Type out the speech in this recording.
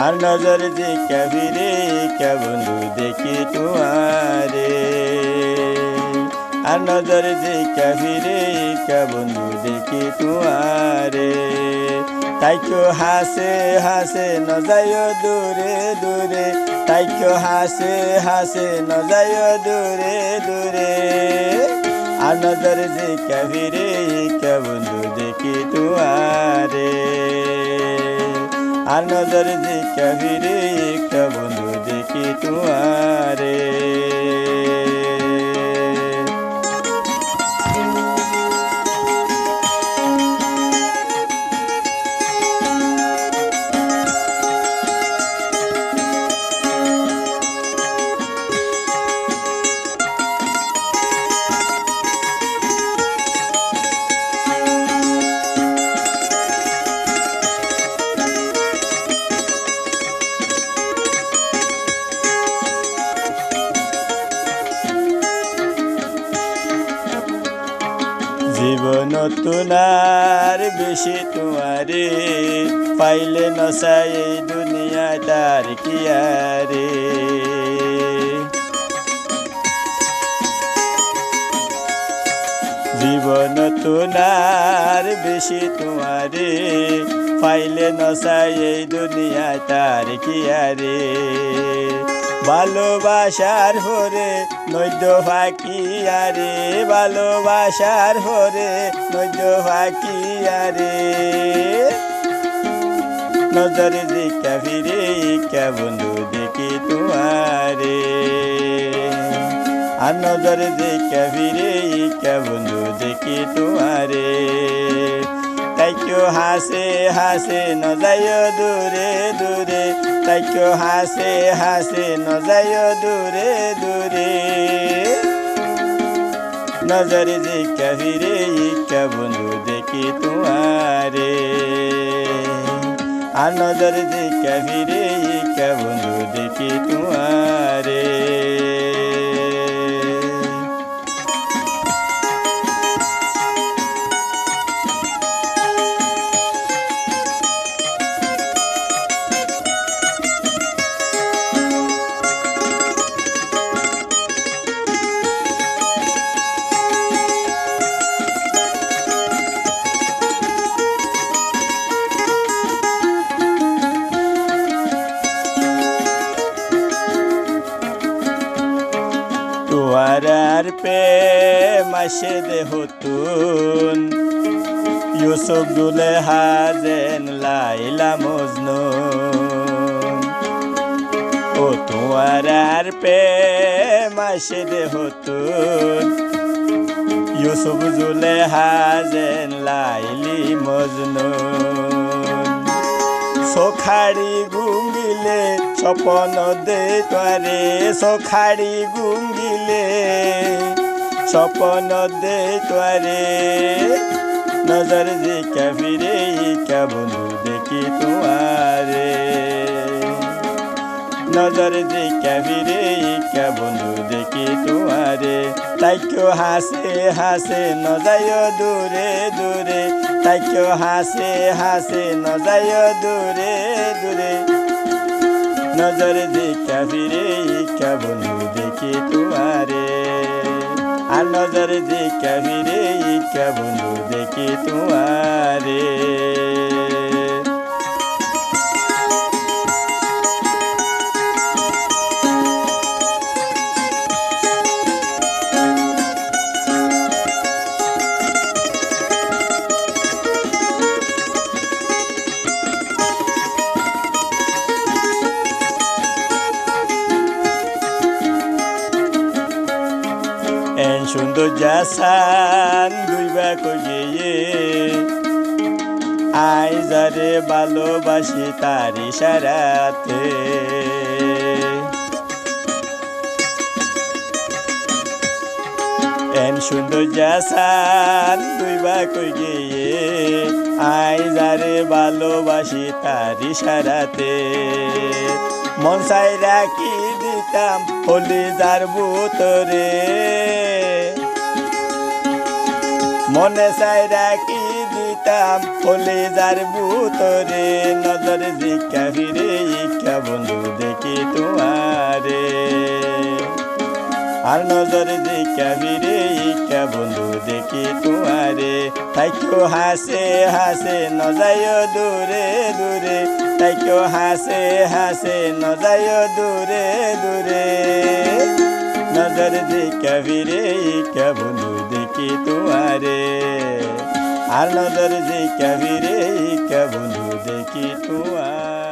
আর নজর যে কবিরে কে বন্ধু দেখি তোমারে আর নজর যে কবিরে কে বন্ধু দেখি তোমারে তাই কেউ হাসে হাসে ন যায় দূরে দূরে তাই কেউ হাসে হাসে ন যায় দূরে দূরে আর নজর যে কবিরে কে বন্ধু দেখি তোমারে আর নজর যে কবিরে কে বন্ধু দেখি তোমারে জীবন তুনার বেশি তোমারে পাইলে নসাই এই দুনিয়া তার কি আরে জীবন তুনার বেশি তোমারে পাইলে নসাই এই দুনিয়া তার কি আরে ভালোবাসার হরে নৈদ্য ফাঁকি আরে ভালোবাসার হরে নৈদ্য ফাঁকি আরে নজরে যে কবিরে কে বন্ধু দেখি তোমারে আর নজরে যে কবিরে কে বন্ধু দেখি তোমারে তাই কেউ হাসে হাসে ন যায় দূরে দূরে তাই কেউ হাসে হাসে ন যায় দূরে দূরে নজরে যে কবিরে কে বন্ধু দেখি তোমারে আর নজরে যে কবিরে কে বন্ধু দেখি তোমারে তোমার প্রেম আসে দেহতুন ইউসুফ জুলেহা যেন লাইলা মজনুন ও তোমার প্রেম আসে দেহতুন ইউসুফ জুলেহা যেন লাইলি মজনুন সখাড়ি গুঙ্গিলে স্বপন দে তোরে সখাড়ি গুঙ্গিলে স্বপন দে তোরে নজর যে কবিরে কে বন্ধু দেখি তোমারে নজর যে কবিরে কে বন্ধু দেখি তোমারে তাই কেউ হাসে হাসে ন যায় দূরে দূরে তাই কেউ হাসে হাসে ন যায় দূরে দূরে নজর যে কবিরে কে বন্ধু দেখি তোমারে আর নজর যে কবিরে কে বন্ধু দেখি তোমারে এন সুন্দর জাসান দুইবা কইয়ে আই যারে ভালোবাসি তার ইশারাতে এন সুন্দর জাসান দুইবা কইয়ে আই যারে ভালোবাসি তার ইশারাতে মন চাই রাখি দিতাম হলি যার বুতরে মনে চাই রাখি দিতাম হলি যার বুতরে নজর জিকা ফিরে দেখি তোমারে আর নজর দিকা ফিরে ইকা বন্ধু দেখি তোমারে তাইকেও হাসে হাসে নজায় দূরে দূরে তাইকেও হাসে হাসে নজায় দূরে দূরে নজর দিকা ফিরে ইকা বন্ধু দেখি তোমারে আর নজর দিকা ফিরে ইকা বন্ধু দেখি তোমার